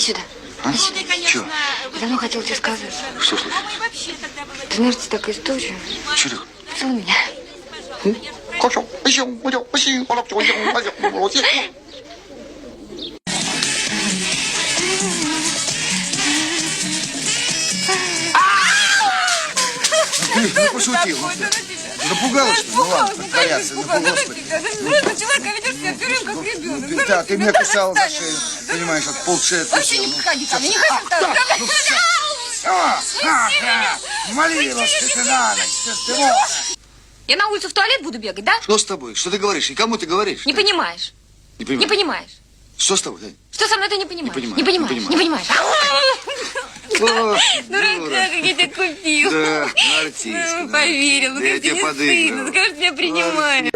Сюда. А? Сюда. Чё? Я давно хотела тебе сказать. Что случилось? Ты знаешь, что такая история? Чё такое? Целуй меня. Ну, пошутил. Напугалась, что ли? Ну ладно, притворяться. Ну, господи. Просто человек ведет себя все время как ребенок. Да, ты меня кусал за шею, понимаешь, от полшеи Вообще откусил. не подходи ко мне, не хочу там. Молилась ты на ночь, ты можешь. Я на улицу в туалет буду бегать, да? Что с тобой? Что ты говоришь? И кому ты говоришь? Не понимаешь. Не Не понимаю. понимаешь. Что с тобой? Дань? Что со мной ты не понимаешь? понимаю, Не понимаешь. не Не понимаю. понимаешь. О, Дурака, дура. как я тебя купил. Да, артистка. Поверил, ну Да я как тебе тебе не подыгрывал. стыдно, скажешь, меня принимаешь.